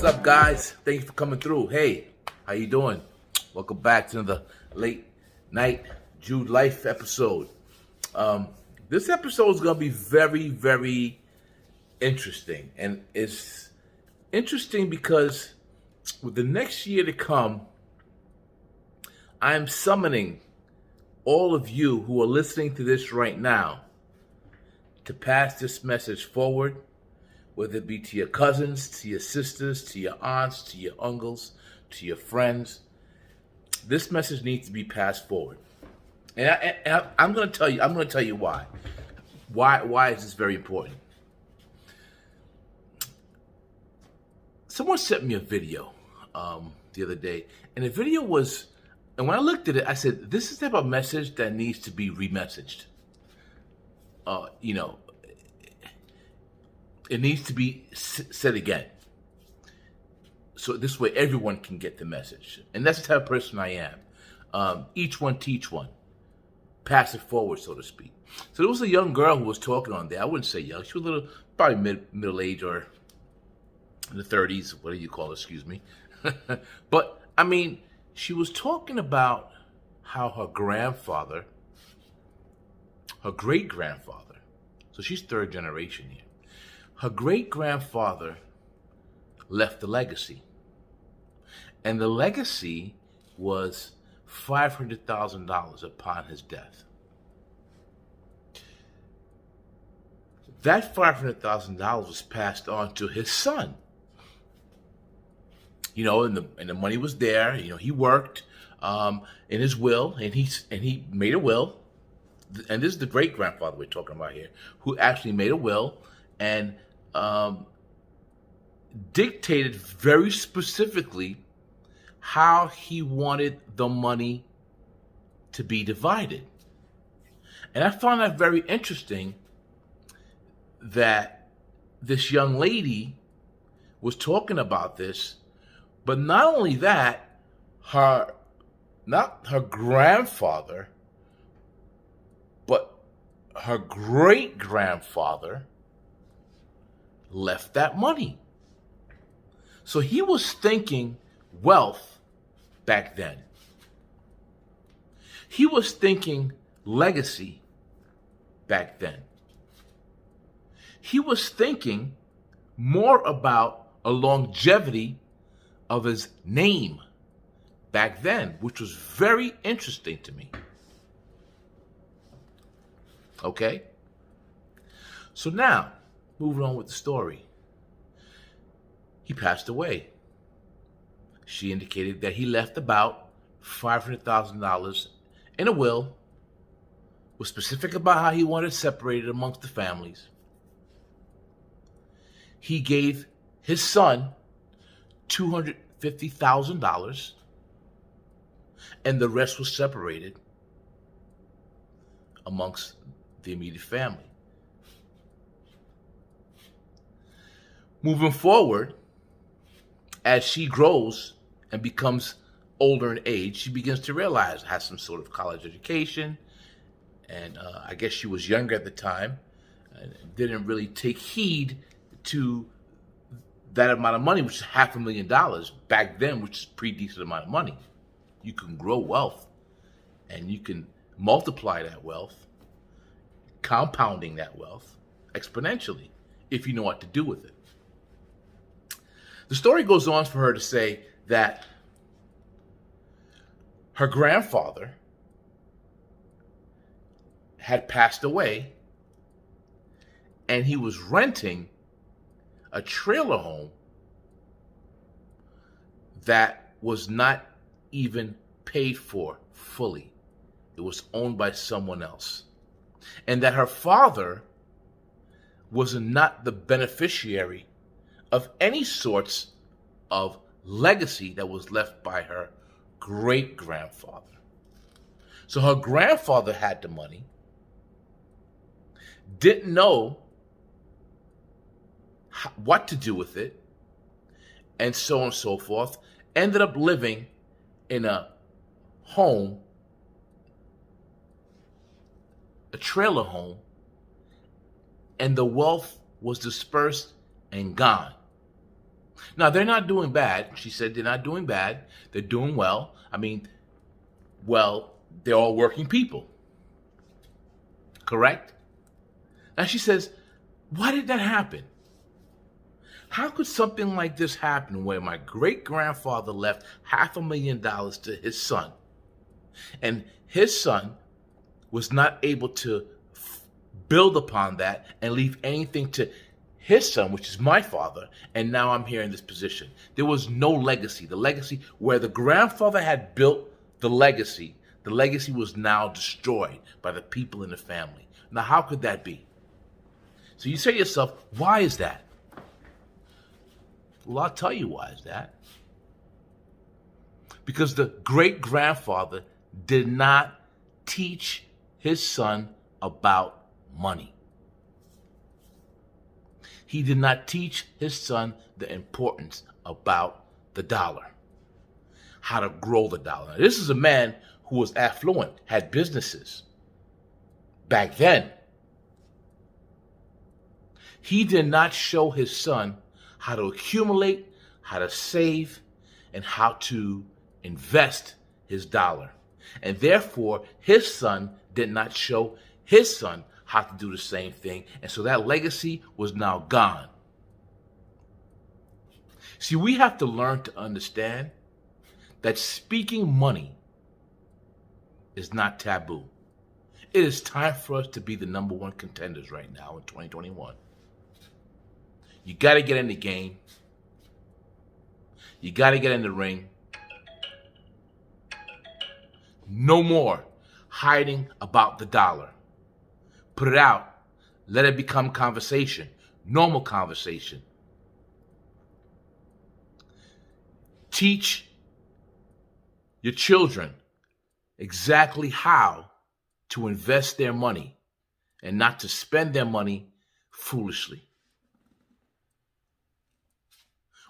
up, guys? Thank you for coming through. Hey, how you doing? Welcome back to another late night Jude Life episode. This episode is going to be very, very interesting. And it's interesting because with the next year to come, I'm summoning all of you who are listening to this right now to pass this message forward, whether it be to your cousins, to your sisters, to your aunts, to your uncles, to your friends. This message needs to be passed forward. And I'm going to tell you why. Why is this very important? Someone sent me a video the other day, and the video was, and when I looked at it, I said, this is the type of message that needs to be remessaged. It needs to be said again. So this way everyone can get the message. And that's the type of person I am. Each one teach one. Pass it forward, so to speak. So there was a young girl who was talking on there. I wouldn't say young. She was a little, probably middle age or in the 30s, whatever you call it, excuse me. But, I mean, she was talking about how her grandfather, her great-grandfather, so she's third generation here, her great-grandfather left a legacy. And the legacy was $500,000 upon his death. That $500,000 was passed on to his son. And the money was there. He worked in his will, and he made a will. And this is the great-grandfather we're talking about here, who actually made a will and dictated very specifically how he wanted the money to be divided. And I found that very interesting that this young lady was talking about this, but not only that, not her grandfather, but her great-grandfather left that money. So he was thinking wealth back then. He was thinking legacy back then. He was thinking more about a longevity of his name back then, which was very interesting to me. Okay? So now, moving on with the story. He passed away. She indicated that he left about $500,000 in a will, was specific about how he wanted it separated amongst the families. He gave his son $250,000, and the rest was separated amongst the immediate family. Moving forward, as she grows and becomes older in age, she begins to realize, has some sort of college education, and I guess she was younger at the time, and didn't really take heed to that amount of money, which is $500,000 back then, which is a pretty decent amount of money. You can grow wealth, and you can multiply that wealth, compounding that wealth exponentially, if you know what to do with it. The story goes on for her to say that her grandfather had passed away, and he was renting a trailer home that was not even paid for fully. It was owned by someone else. And that her father was not the beneficiary of any sorts of legacy that was left by her great-grandfather. So her grandfather had the money, didn't know what to do with it, and so on and so forth, ended up living in a home, a trailer home, and the wealth was dispersed and gone. Now, they're not doing bad. She said they're not doing bad. They're doing well. I mean, well, they're all working people. Correct? Now she says, why did that happen? How could something like this happen where my great-grandfather left $500,000 to his son, and his son was not able to build upon that and leave anything to his son, which is my father, and now I'm here in this position? There was no legacy. The legacy where the grandfather had built the legacy was now destroyed by the people in the family. Now, how could that be? So you say to yourself, why is that? Well, I'll tell you why is that. Because the great-grandfather did not teach his son about money. He did not teach his son the importance about the dollar, how to grow the dollar. Now, this is a man who was affluent, had businesses back then. He did not show his son how to accumulate, how to save, and how to invest his dollar. And therefore, his son did not show his son how to do the same thing. And so that legacy was now gone. See, we have to learn to understand that speaking money is not taboo. It is time for us to be the number one contenders right now in 2021. You got to get in the game. You got to get in the ring. No more hiding about the dollar. Put it out. Let it become conversation, normal conversation. Teach your children exactly how to invest their money and not to spend their money foolishly.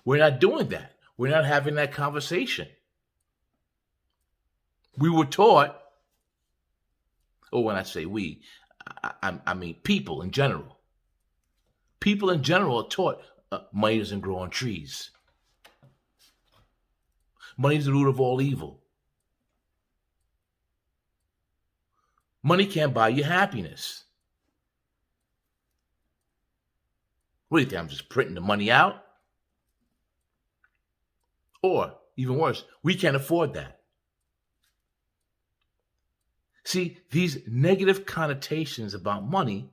We're not doing that. We're not having that conversation. We were taught, or when I say we, I mean people in general. People in general are taught money doesn't grow on trees. Money is the root of all evil. Money can't buy you happiness. What do you think? I'm just printing the money out? Or, even worse, we can't afford that. See, these negative connotations about money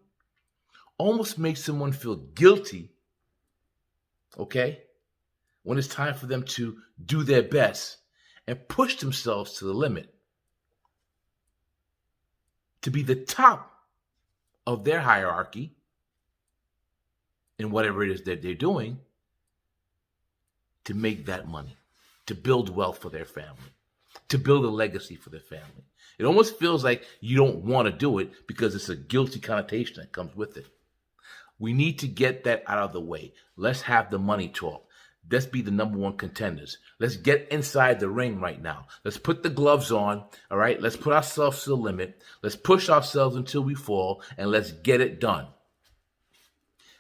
almost make someone feel guilty, okay, when it's time for them to do their best and push themselves to the limit to be the top of their hierarchy in whatever it is that they're doing, to make that money, to build wealth for their family, to build a legacy for their family. It almost feels like you don't want to do it because it's a guilty connotation that comes with it. We need to get that out of the way. Let's have the money talk. Let's be the number one contenders. Let's get inside the ring right now. Let's put the gloves on, all right? Let's put ourselves to the limit. Let's push ourselves until we fall, and let's get it done.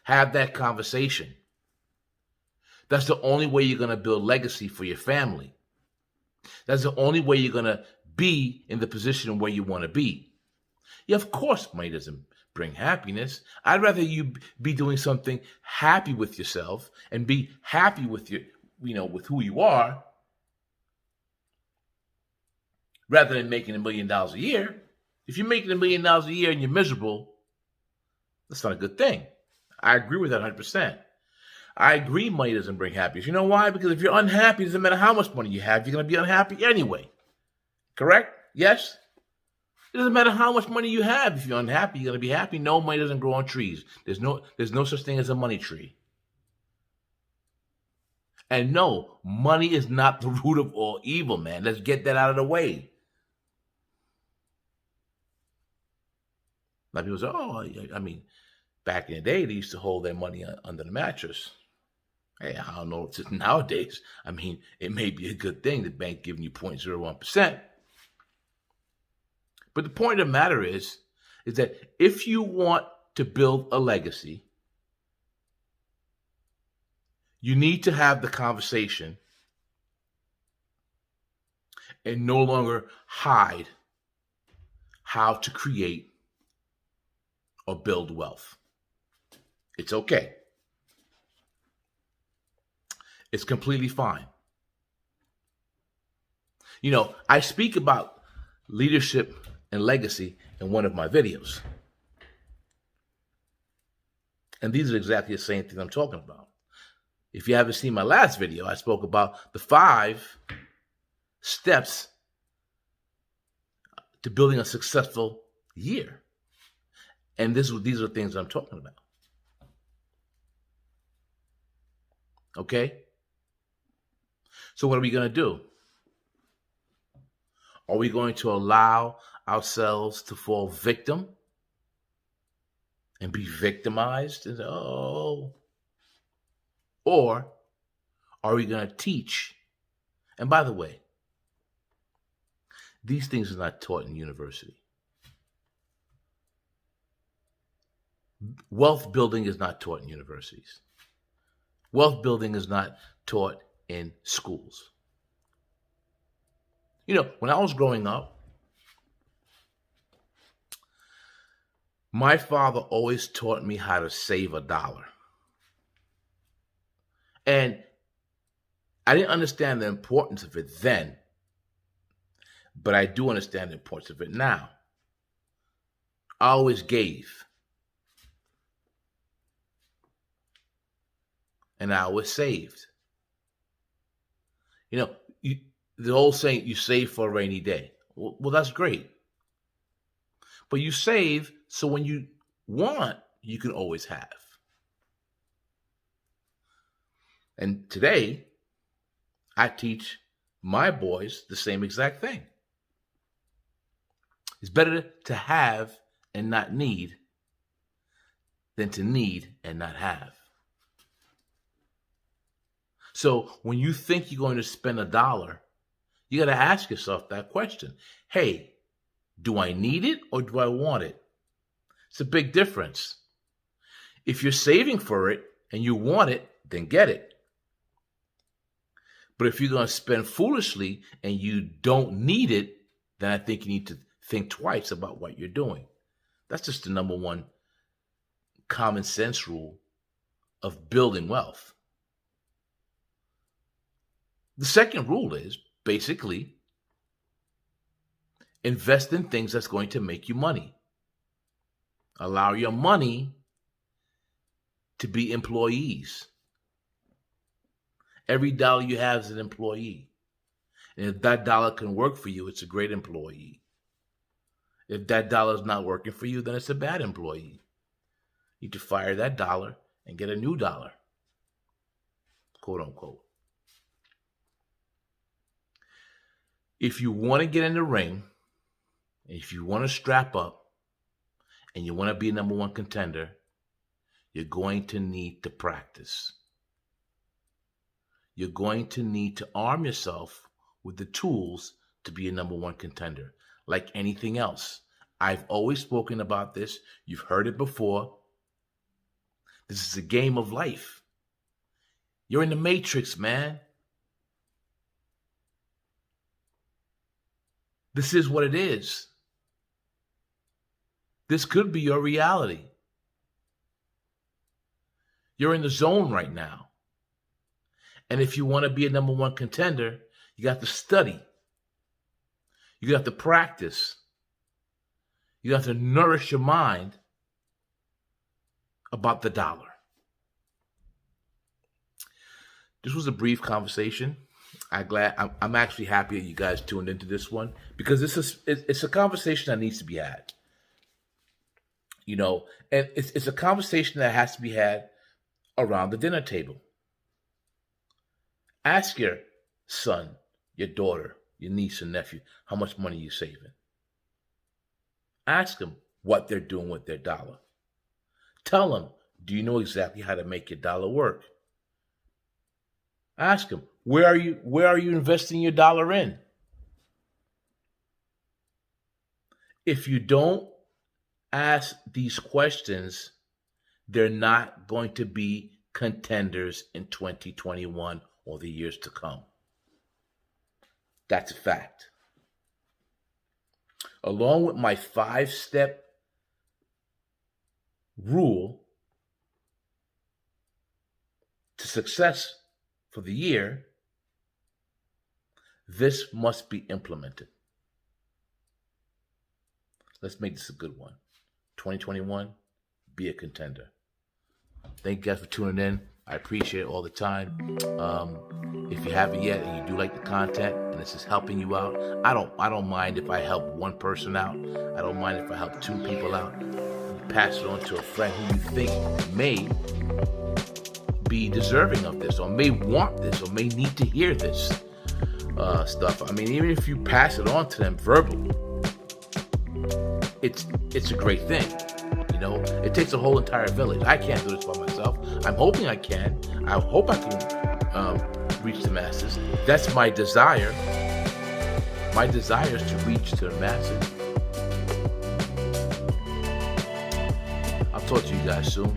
Have that conversation. That's the only way you're going to build legacy for your family. That's the only way you're going to be in the position where you want to be. Yeah, of course, money doesn't bring happiness. I'd rather you be doing something happy with yourself and be happy with your, with who you are, rather than making $1 million a year. If you're making $1 million a year and you're miserable, that's not a good thing. I agree with that 100%. I agree money doesn't bring happiness. You know why? Because if you're unhappy, it doesn't matter how much money you have, you're going to be unhappy anyway. Correct? Yes? It doesn't matter how much money you have. If you're unhappy, you're going to be happy. No, money doesn't grow on trees. There's no such thing as a money tree. And no, money is not the root of all evil, man. Let's get that out of the way. A lot of people say, back in the day, they used to hold their money under the mattress. Hey, I don't know. Nowadays, it may be a good thing, the bank giving you 0.01%. But the point of the matter is that if you want to build a legacy, You need to have the conversation and no longer hide how to create or build wealth. It's okay. It's completely fine. You know, I speak about leadership and legacy in one of my videos. And these are exactly the same things I'm talking about. If you haven't seen my last video, I spoke about the 5 steps to building a successful year. And these are things I'm talking about. Okay? So what are we going to do? Are we going to allow ourselves to fall victim and be victimized? And, oh. Or are we going to teach? And by the way, these things are not taught in university. Wealth building is not taught in universities. Wealth building is not taught in schools. You know, when I was growing up, my father always taught me how to save $1. And I didn't understand the importance of it then, but I do understand the importance of it now. I always gave. And I always saved. You know, the old saying, you save for a rainy day. Well, that's great. But you save so when you want, you can always have. And today, I teach my boys the same exact thing. It's better to have and not need than to need and not have. So when you think you're going to spend $1, you got to ask yourself that question. Hey, do I need it or do I want it? It's a big difference. If you're saving for it and you want it, then get it. But if you're going to spend foolishly and you don't need it, then I think you need to think twice about what you're doing. That's just the number one common sense rule of building wealth. The second rule is basically invest in things that's going to make you money. Allow your money to be employees. Every dollar you have is an employee. And if that dollar can work for you, it's a great employee. If that dollar is not working for you, then it's a bad employee. You need to fire that dollar and get a new dollar, quote unquote. If you want to get in the ring, if you want to strap up, and you want to be a number one contender, you're going to need to practice. You're going to need to arm yourself with the tools to be a number one contender. Like anything else. I've always spoken about this. You've heard it before. This is a game of life. You're in the matrix, man. This is what it is. This could be your reality. You're in the zone right now. And if you want to be a number one contender, you got to study. You got to practice. You got to nourish your mind about the dollar. This was a brief conversation. I'm actually happy that you guys tuned into this one because it's a conversation that needs to be had. You know, and it's a conversation that has to be had around the dinner table. Ask your son, your daughter, your niece and nephew, how much money you're saving. Ask them what they're doing with their dollar. Tell them, do you know exactly how to make your dollar work? Ask them, where are you investing your dollar in? If you don't ask these questions, they're not going to be contenders in 2021 or the years to come. That's a fact. Along with my 5-step rule to success for the year, this must be implemented. Let's make this a good one. 2021, be a contender. Thank you guys for tuning in. I appreciate it all the time. If you haven't yet and you do like the content and this is helping you out, I don't mind if I help one person out. I don't mind if I help 2 people out. You pass it on to a friend who you think may be deserving of this, or may want this, or may need to hear this stuff. I mean, even if you pass it on to them verbally, it's a great thing. You know, it takes a whole entire village. I can't do this by myself. I'm hoping I can. I hope I can reach the masses. That's my desire. My desire is to reach to the masses. I'll talk to you guys soon.